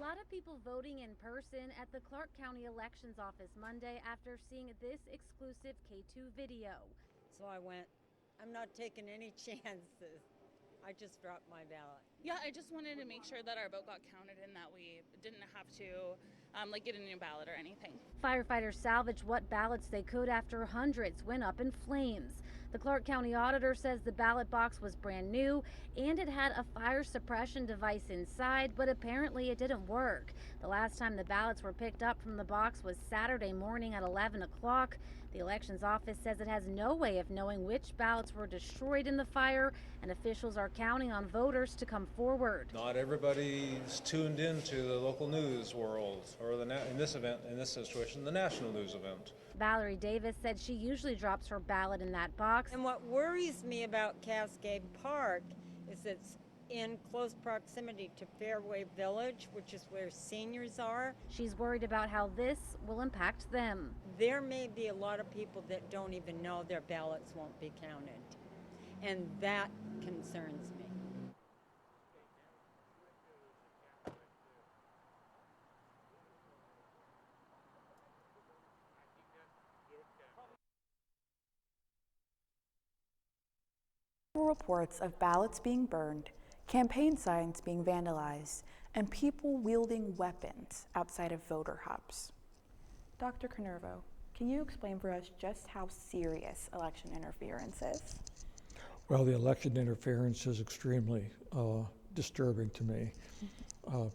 lot of people voting in person at the Clark County Elections Office Monday after seeing this exclusive K2 video. So I went, I'm not taking any chances. I just dropped my ballot. Yeah, I just wanted to make sure that our vote got counted and that we didn't have to get a new ballot or anything. Firefighters salvaged what ballots they could after hundreds went up in flames. The Clark County auditor says the ballot box was brand new and it had a fire suppression device inside, but apparently it didn't work. The last time the ballots were picked up from the box was Saturday morning at 11 o'clock. The elections office says it has no way of knowing which ballots were destroyed in the fire, and officials are counting on voters to come forward. Not everybody's tuned into the local news world, or in this situation, the national news event. Valerie Davis said she usually drops her ballot in that box. And what worries me about Cascade Park is it's in close proximity to Fairway Village, which is where seniors are. She's worried about how this will impact them. There may be a lot of people that don't even know their ballots won't be counted, and that concerns me. Reports of ballots being burned, campaign signs being vandalized, and people wielding weapons outside of voter hubs. Dr. Canervo, can you explain for us just how serious election interference is? Well, the election interference is extremely disturbing to me,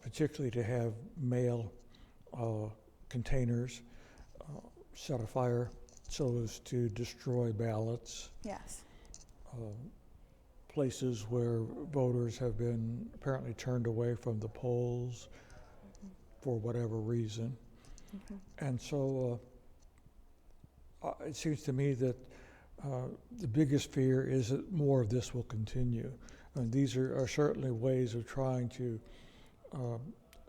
particularly to have mail containers set afire so as to destroy ballots. Yes. Places where voters have been apparently turned away from the polls for whatever reason. And so it seems to me that the biggest fear is that more of this will continue. And these are certainly ways of trying to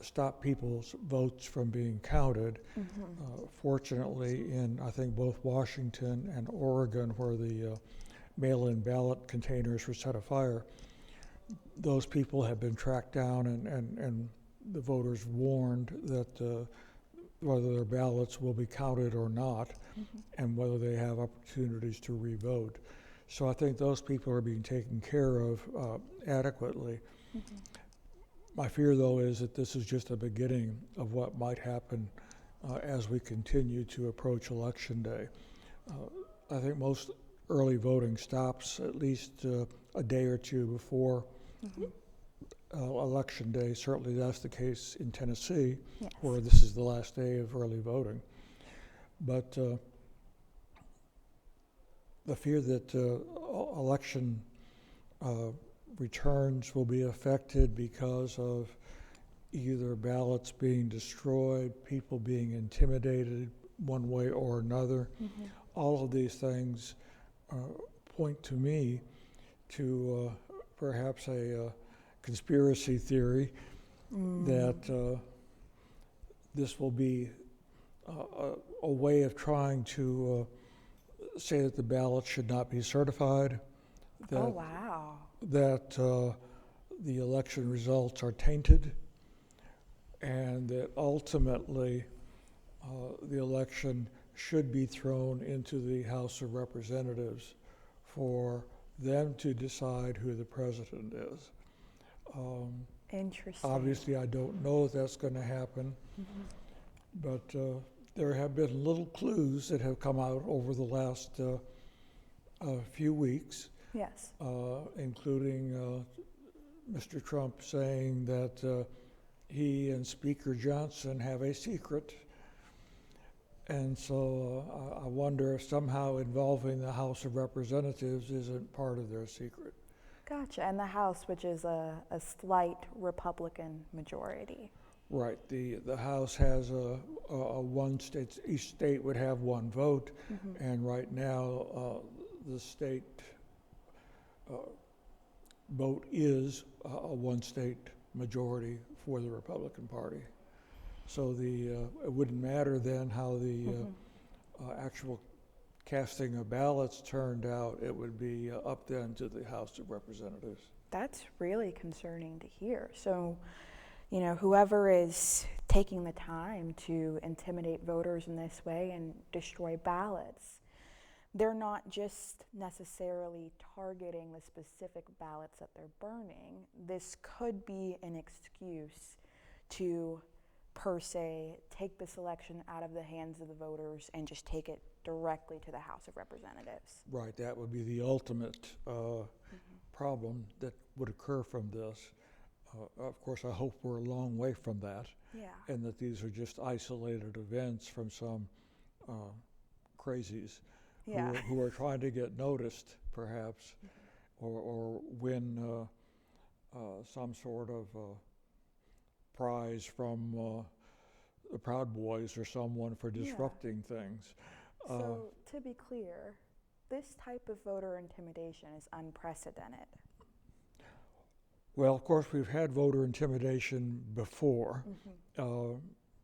stop people's votes from being counted. Fortunately, in I think both Washington and Oregon, where the mail-in ballot containers were set afire, those people have been tracked down and the voters warned that whether their ballots will be counted or not, and whether they have opportunities to re-vote. So I think those people are being taken care of adequately. My fear, though, is that this is just a beginning of what might happen as we continue to approach Election Day. I think most early voting stops at least a day or two before Election Day. Certainly that's the case in Tennessee, Yes. where this is the last day of early voting. But the fear that election returns will be affected because of either ballots being destroyed, people being intimidated one way or another, all of these things point to me to perhaps a conspiracy theory that this will be a way of trying to say that the ballots should not be certified, that, Oh, wow. that the election results are tainted, and that ultimately the election should be thrown into the House of Representatives for them to decide who the president is. Interesting. Obviously, I don't know if that's going to happen, but there have been little clues that have come out over the last few weeks, Yes. including Mr. Trump saying that he and Speaker Johnson have a secret. And so I wonder if somehow involving the House of Representatives isn't part of their secret. Gotcha. And the House, which is a slight Republican majority. Right. The House has a one state, each state would have one vote, and right now the state vote is a one state majority for the Republican Party. So it wouldn't matter then how the actual casting of ballots turned out. It would be up then to the House of Representatives. That's really concerning to hear. So You know, whoever is taking the time to intimidate voters in this way and destroy ballots, they're not just necessarily targeting the specific ballots that they're burning. This could be an excuse to, per se, take this election out of the hands of the voters and just take it directly to the House of Representatives. Right, that would be the ultimate problem that would occur from this. Of course, I hope we're a long way from that, and that these are just isolated events from some crazies who are trying to get noticed, perhaps, or win some sort of prize from the Proud Boys or someone for disrupting things. So, to be clear, this type of voter intimidation is unprecedented. Well, of course, we've had voter intimidation before,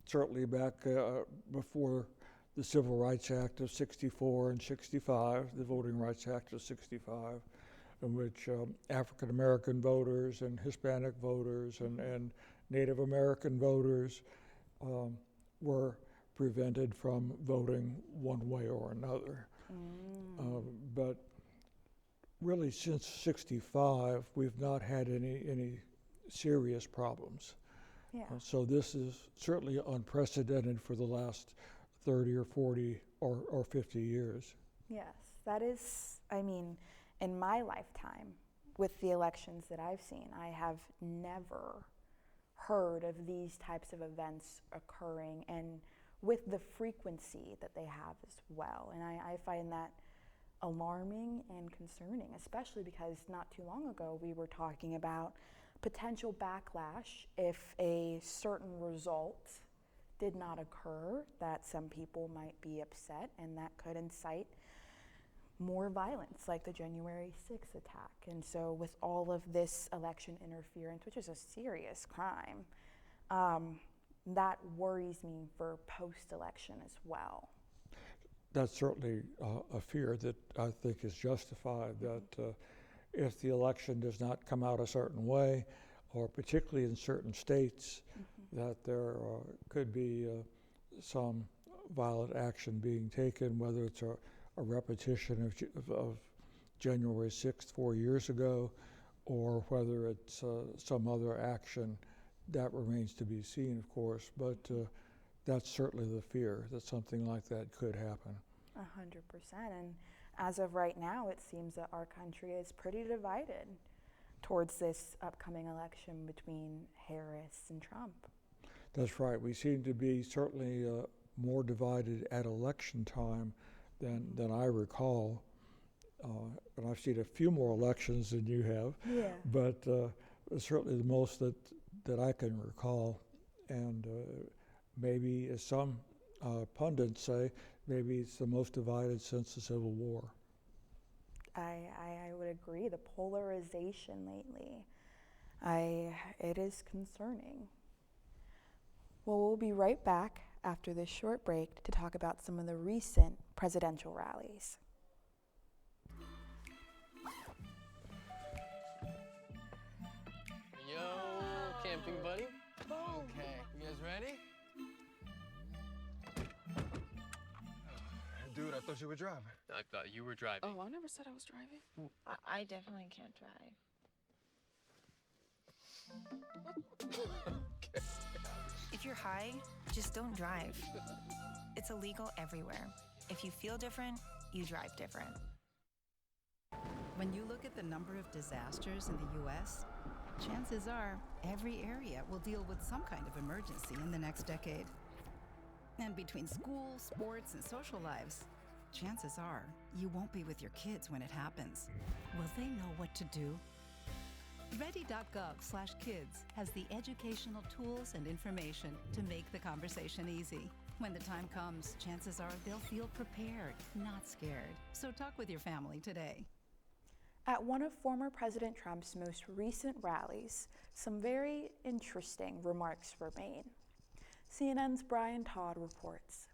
certainly back before the Civil Rights Act of '64 and '65, the Voting Rights Act of '65, in which African American voters and Hispanic voters and Native American voters were prevented from voting one way or another. But really, since '65, we've not had any serious problems. So this is certainly unprecedented for the last 30 or 40 or 50 years. Yes, that is, I mean, in my lifetime, with the elections that I've seen, I have never heard of these types of events occurring, and with the frequency that they have as well. And I find that alarming and concerning, especially because not too long ago we were talking about potential backlash if a certain result did not occur, that some people might be upset, and that could incite more violence, like the January 6th attack. And so with all of this election interference, which is a serious crime, that worries me for post-election as well. That's certainly a fear that I think is justified, that if the election does not come out a certain way, or particularly in certain states, that there could be some violent action being taken, whether it's a repetition of January 6th 4 years ago, or whether it's some other action. That remains to be seen, of course, but that's certainly the fear, that something like that could happen. 100%, and as of right now, it seems that our country is pretty divided towards this upcoming election between Harris and Trump. That's right. We seem to be certainly more divided at election time than I recall. And I've seen a few more elections than you have, but certainly the most that I can recall. And maybe, as some pundits say, maybe it's the most divided since the Civil War. I would agree. The polarization lately, it is concerning. Well, we'll be right back after this short break to talk about some of the recent presidential rallies. Yo, camping buddy. Okay, you guys ready? Dude, I thought you were driving. I thought you were driving. Oh, I never said I was driving. I definitely can't drive. Okay. If you're high, just don't drive. It's illegal everywhere. If you feel different, you drive different. When you look at the number of disasters in the U.S., chances are every area will deal with some kind of emergency in the next decade. And between school, sports, and social lives, chances are you won't be with your kids when it happens. Will they know what to do? Ready.gov/kids has the educational tools and information to make the conversation easy. When the time comes, chances are they'll feel prepared, not scared. So talk with your family today. At one of former President Trump's most recent rallies, some very interesting remarks were made. CNN's Brian Todd reports.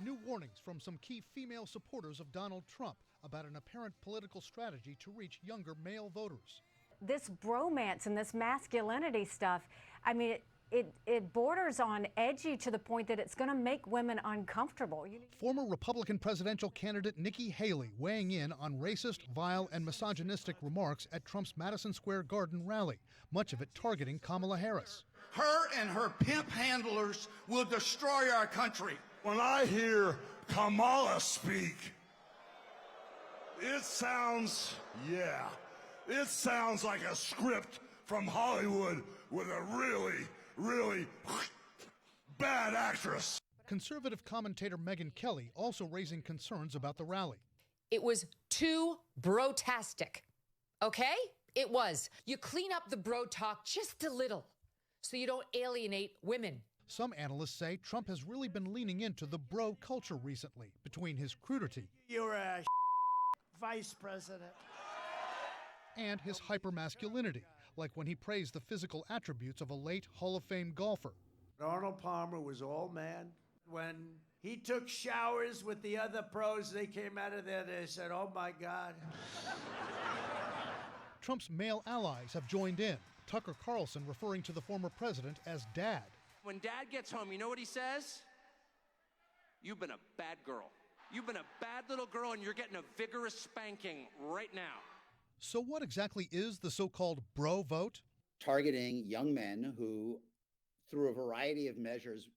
New warnings from some key female supporters of Donald Trump about an apparent political strategy to reach younger male voters. This bromance and this masculinity stuff, I mean, it borders on edgy to the point that it's going to make women uncomfortable. Former Republican presidential candidate Nikki Haley weighing in on racist, vile, and misogynistic remarks at Trump's Madison Square Garden rally, much of it targeting Kamala Harris. Her and her pimp handlers will destroy our country. When I hear Kamala speak, it sounds like a script from Hollywood with a really bad actress. Conservative commentator Megyn Kelly also raising concerns about the rally. It was too bro-tastic, okay? It was. You clean up the bro talk just a little so you don't alienate women. Some analysts say Trump has really been leaning into the bro culture recently between his crudity. You're a vice president. And his hypermasculinity, like when he praised the physical attributes of a late Hall of Fame golfer. Arnold Palmer was all man. When he took showers with the other pros, they came out of there, they said, oh my God. Trump's male allies have joined in, Tucker Carlson referring to the former president as Dad. When Dad gets home, you know what he says? You've been a bad girl. You've been a bad little girl, and you're getting a vigorous spanking right now. So what exactly is the so-called bro vote? Targeting young men who, through a variety of measures,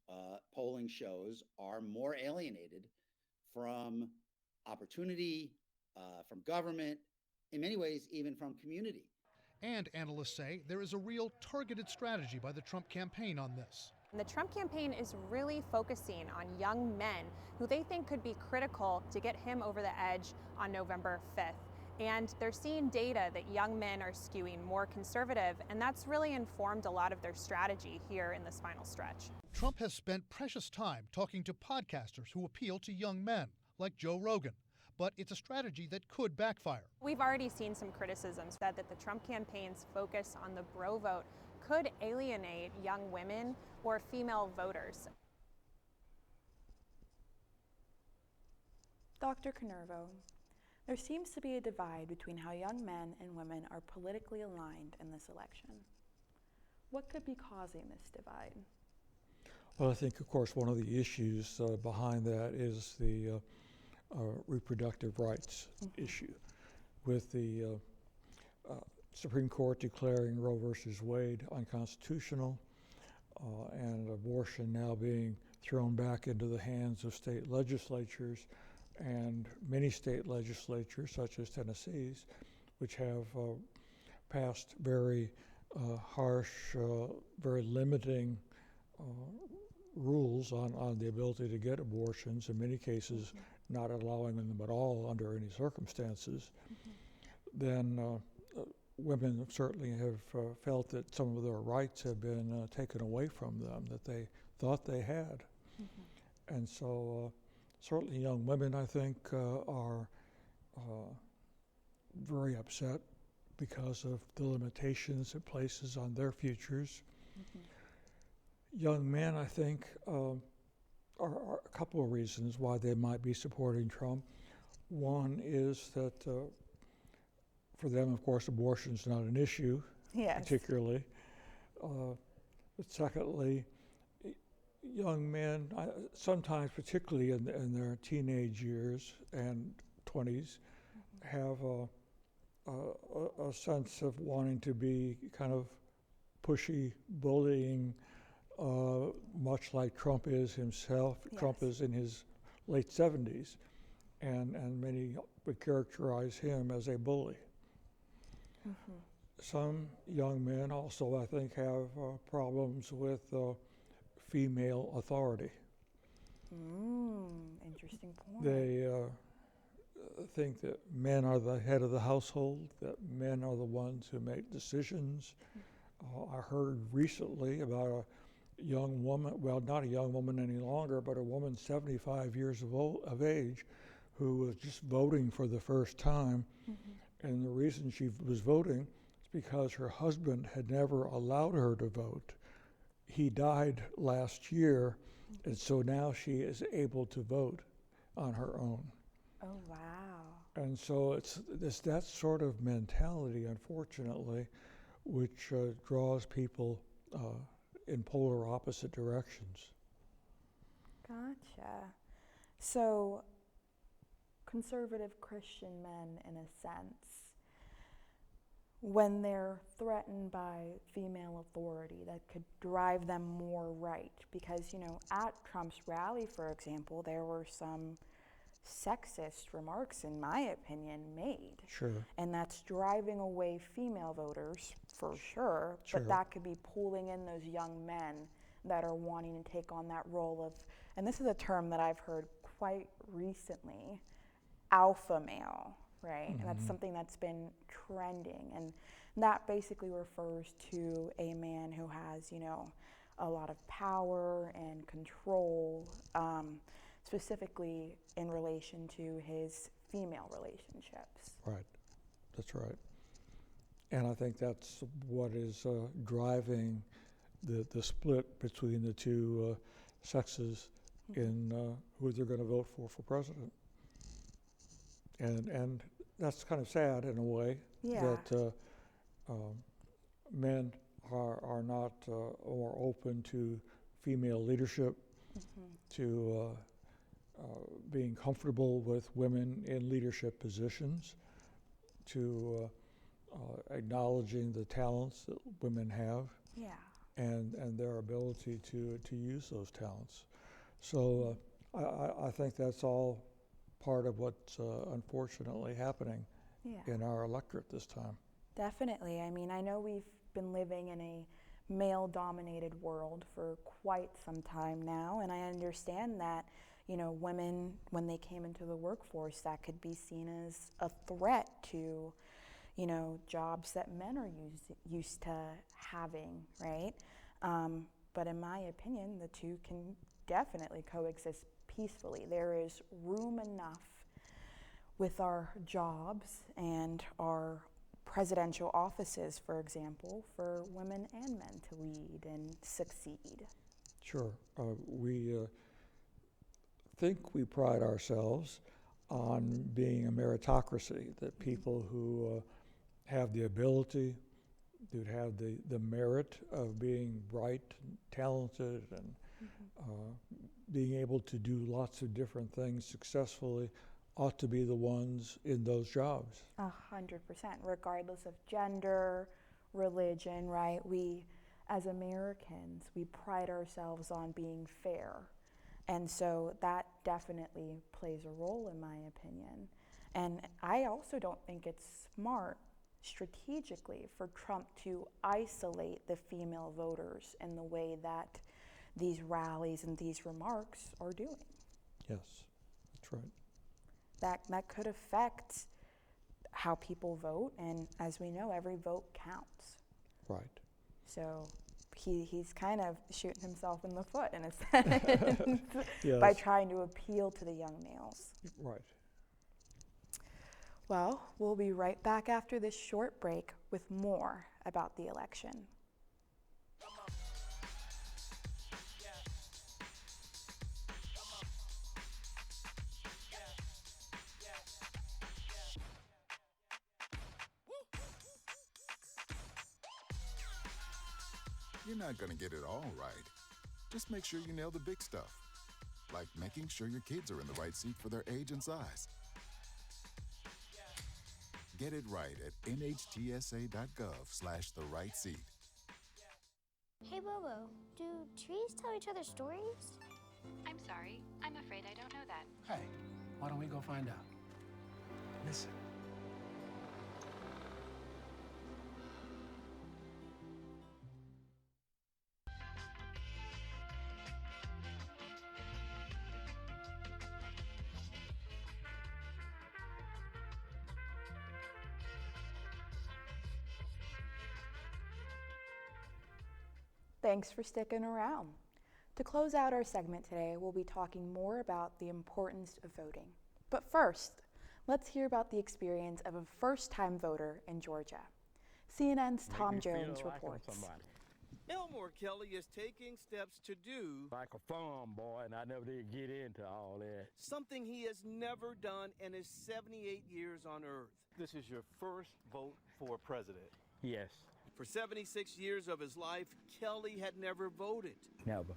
polling shows, are more alienated from opportunity, from government, in many ways, even from community. And analysts say there is a real targeted strategy by the Trump campaign on this. The Trump campaign is really focusing on young men who they think could be critical to get him over the edge on November 5th. And they're seeing data that young men are skewing more conservative, and that's really informed a lot of their strategy here in this final stretch. Trump has spent precious time talking to podcasters who appeal to young men, like Joe Rogan. But it's a strategy that could backfire. We've already seen some criticisms that the Trump campaign's focus on the bro vote could alienate young women or female voters. Dr. Canervo, there seems to be a divide between how young men and women are politically aligned in this election. What could be causing this divide? Well, I think, of course, one of the issues behind that is the reproductive rights issue, with the Supreme Court declaring Roe versus Wade unconstitutional and abortion now being thrown back into the hands of state legislatures, and many state legislatures, such as Tennessee's, which have passed very harsh, very limiting rules on the ability to get abortions, in many cases not allowing them at all under any circumstances, then women certainly have felt that some of their rights have been taken away from them that they thought they had. And so certainly young women, I think, are very upset because of the limitations it places on their futures. Young men, I think, are a couple of reasons why they might be supporting Trump. One is that for them, of course, abortion is not an issue, particularly. But secondly, young men, sometimes particularly in their teenage years and 20s, have a sense of wanting to be kind of pushy, bullying, much like Trump is himself. Trump is in his late 70s, and many would characterize him as a bully. Some young men also, I think, have problems with female authority. Interesting point. They think that men are the head of the household, that men are the ones who make decisions. I heard recently about a young woman, well, not a young woman any longer, but a woman 75 years of age who was just voting for the first time. And the reason she was voting is because her husband had never allowed her to vote. He died last year, And so now she is able to vote on her own. Oh, wow. And so it's that sort of mentality, unfortunately, which draws people in polar opposite directions. Gotcha. So, conservative Christian men, in a sense, when they're threatened by female authority, that could drive them more right. Because, you know, at Trump's rally, for example, there were some sexist remarks, in my opinion, made. Sure. And that's driving away female voters, for sure. Sure. But that could be pulling in those young men that are wanting to take on that role of, and this is a term that I've heard quite recently, alpha male, right? And that's something that's been trending. And that basically refers to a man who has, you know, a lot of power and control, specifically in relation to his female relationships. Right, that's right. And I think that's what is driving the split between the two sexes in who they're going to vote for president. And that's kind of sad in a way, that men are not more open to female leadership, to being comfortable with women in leadership positions, to acknowledging the talents that women have, and their ability to use those talents. So I think that's all part of what's unfortunately happening in our electorate this time. Definitely. I mean, I know we've been living in a male-dominated world for quite some time now, and I understand that, you know, women, when they came into the workforce, that could be seen as a threat to, you know, jobs that men are used to having, right? But in my opinion, the two can definitely coexist peacefully. There is room enough with our jobs and our presidential offices, for example, for women and men to lead and succeed. Sure. We think we pride ourselves on being a meritocracy, that people who have the ability, who have the merit of being bright, and talented, and being able to do lots of different things successfully ought to be the ones in those jobs. 100%, regardless of gender, religion, right? We, as Americans, we pride ourselves on being fair. And so that definitely plays a role, in my opinion. And I also don't think it's smart strategically for Trump to isolate the female voters in the way that these rallies and these remarks are doing. Yes, that's right. That could affect how people vote, and as we know, every vote counts. Right. So he's kind of shooting himself in the foot, in a sense, Yes. by trying to appeal to the young males. Right. Well, we'll be right back after this short break with more about the election. You're not going to get it all right. Just make sure you nail the big stuff, like making sure your kids are in the right seat for their age and size. Get it right at nhtsa.gov/the-right-seat. Hey Bobo, do trees tell each other stories? I'm sorry. I'm afraid I don't know that. Hey, why don't we go find out? Listen. Thanks for sticking around. To close out our segment today, we'll be talking more about the importance of voting. But first, let's hear about the experience of a first-time voter in Georgia. CNN's Tom Jones reports. Elmore Kelly is taking steps to do like a farm boy, and I never did get into all that. something he has never done in his 78 years on Earth. This is your first vote for president. Yes, For 76 years of his life, Kelly had never voted. never.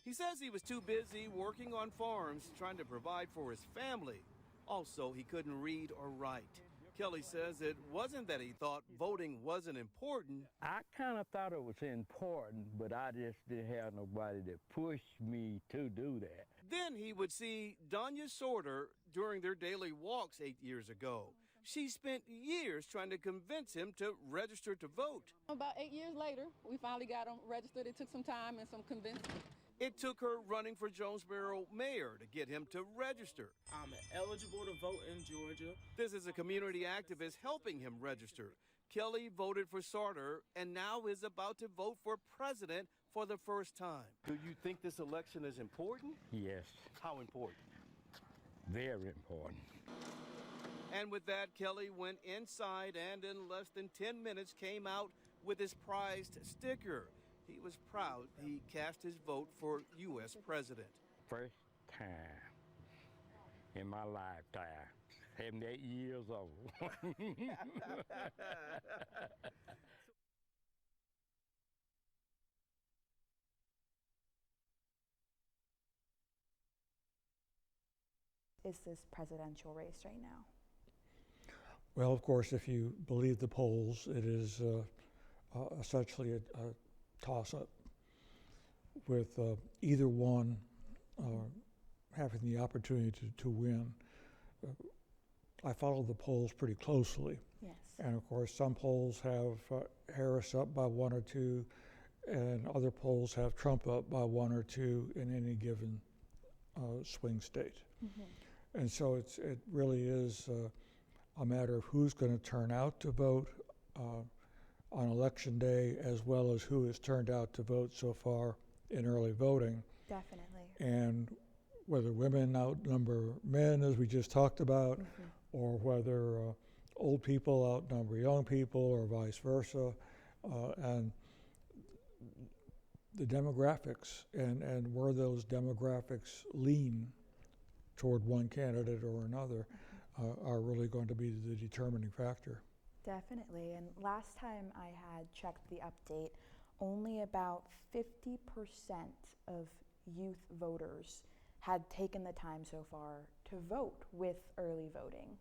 He says he was too busy working on farms trying to provide for his family. Also, he couldn't read or write. Kelly says it wasn't that he thought voting wasn't important. I kind of thought it was important, but I just didn't have nobody that pushed me to do that. Then he would see Danya Sorter during their daily walks 8 years ago. She spent years trying to convince him to register to vote. About 8 years later, we finally got him registered. It took some time and some convincing. It took her running for Jonesboro mayor to get him to register. I'm eligible to vote in Georgia. This is a community activist helping him register. Kelly voted for Sorter and now is about to vote for president for the first time. Do you think this election is important? Yes, How important? very important. And with that, Kelly went inside and in less than 10 minutes came out with his prized sticker. He was proud he cast his vote for U.S. president. First time in my lifetime, 78 years old. Is this presidential race right now? Well, of course, if you believe the polls, it is essentially a toss-up, with either one having the opportunity to win. I follow the polls pretty closely. Yes. And of course, some polls have Harris up by 1 or 2, and other polls have Trump up by 1 or 2 in any given swing state. Mm-hmm. And so it really is a matter of who's going to turn out to vote on election day, as well as who has turned out to vote so far in early voting. Definitely. And whether women outnumber men, as we just talked about, Mm-hmm. or whether old people outnumber young people, or vice versa. And the demographics and where those demographics lean toward one candidate or another are really going to be the determining factor. Definitely. And last time I had checked the update, only about 50% of youth voters had taken the time so far to vote with early voting.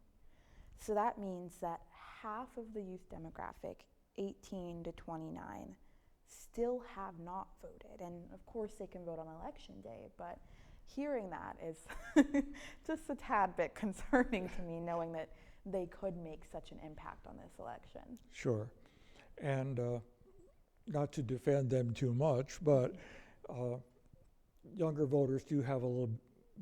So that means that half of the youth demographic, 18 to 29, still have not voted. And of course they can vote on election day, but hearing that is just a tad bit concerning to me, knowing that they could make such an impact on this election. Sure. And not to defend them too much, but younger voters do have a little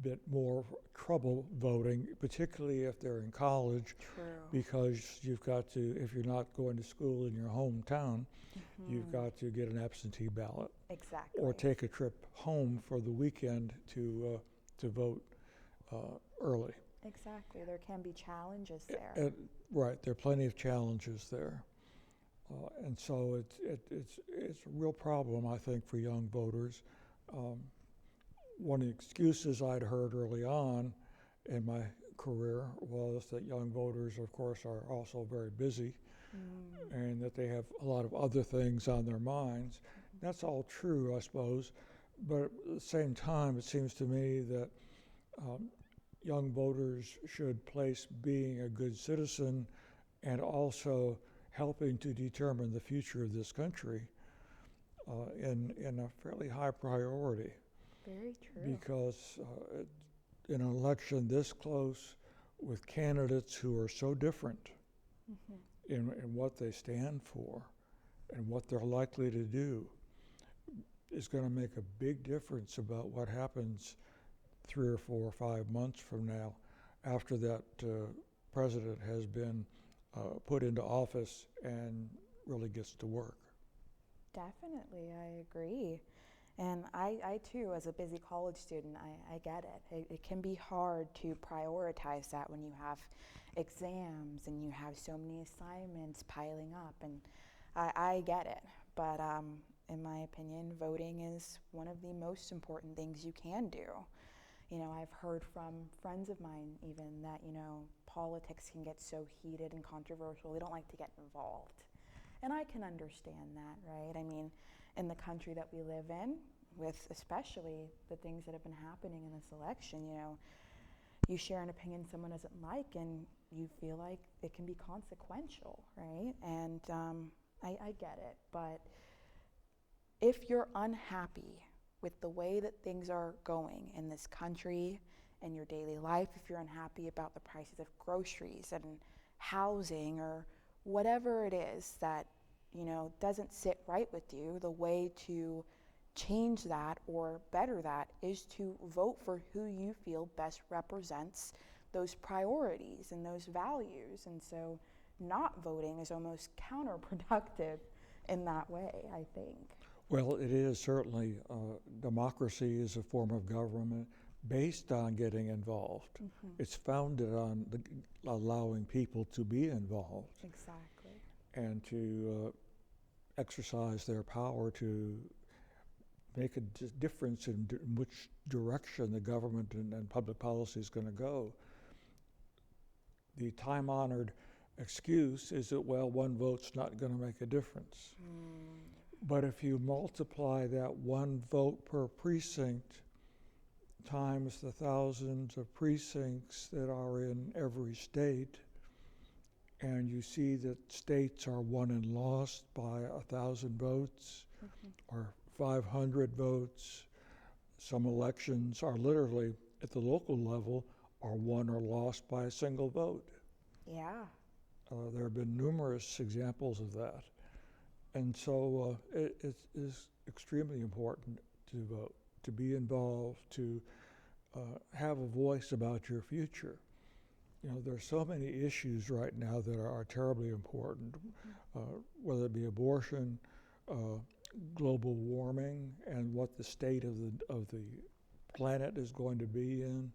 bit more trouble voting, particularly if they're in college. True. Because you've got to, if you're not going to school in your hometown, you've got to get an absentee ballot. Exactly. Or take a trip home for the weekend to vote early. Exactly. There can be challenges there. Right. There are plenty of challenges there. And so it's a real problem, I think, for young voters. One of the excuses I'd heard early on in my career was that young voters, of course, are also very busy and that they have a lot of other things on their minds. That's all true, I suppose, but at the same time, it seems to me that young voters should place being a good citizen and also helping to determine the future of this country in a fairly high priority. Very true. Because in an election this close, with candidates who are so different in what they stand for and what they're likely to do, is going to make a big difference about what happens 3 or 4 or 5 months from now, after that president has been put into office and really gets to work. Definitely, I agree. And I too, as a busy college student, I get it. It can be hard to prioritize that when you have exams and you have so many assignments piling up. And I get it, but in my opinion, voting is one of the most important things you can do. You know, I've heard from friends of mine even that, you know, politics can get so heated and controversial, they don't like to get involved. And I can understand that, right? I mean, in the country that we live in, with especially the things that have been happening in this election, you know, you share an opinion someone doesn't like and you feel like it can be consequential, right? And I get it, but if you're unhappy with the way that things are going in this country and your daily life, if you're unhappy about the prices of groceries and housing or whatever it is that, you know, doesn't sit right with you, the way to change that or better that is to vote for who you feel best represents those priorities and those values. And so not voting is almost counterproductive in that way, I think. Well, it is certainly, democracy is a form of government based on getting involved. Mm-hmm. It's founded on allowing people to be involved. Exactly. And to exercise their power to make a difference in which direction the government and public policy is going to go. The time-honored excuse is that, well, one vote's not going to make a difference. But if you multiply that one vote per precinct times the thousands of precincts that are in every state, and you see that states are won and lost by 1,000 votes or 500 votes, some elections are literally at the local level are won or lost by a single vote. Yeah. There have been numerous examples of that. And so it is extremely important to vote, to be involved, to have a voice about your future. You know, there's so many issues right now that are terribly important, whether it be abortion, global warming, and what the state of the planet is going to be in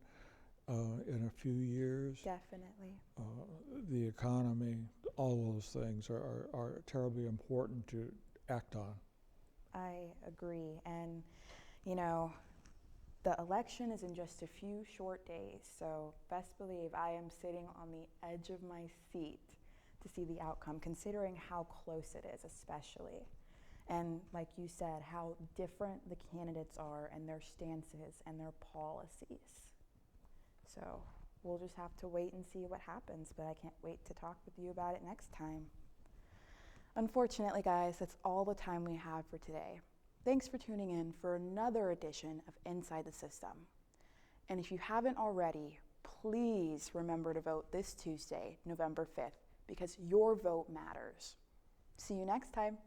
a few years. Definitely. The economy, all those things are terribly important to act on. I agree. And, you know, the election is in just a few short days, so best believe I am sitting on the edge of my seat to see the outcome, considering how close it is, especially. And like you said, how different the candidates are and their stances and their policies. So we'll just have to wait and see what happens, but I can't wait to talk with you about it next time. Unfortunately, guys, that's all the time we have for today. Thanks for tuning in for another edition of Inside the System. And if you haven't already, please remember to vote this Tuesday, November 5th, because your vote matters. See you next time.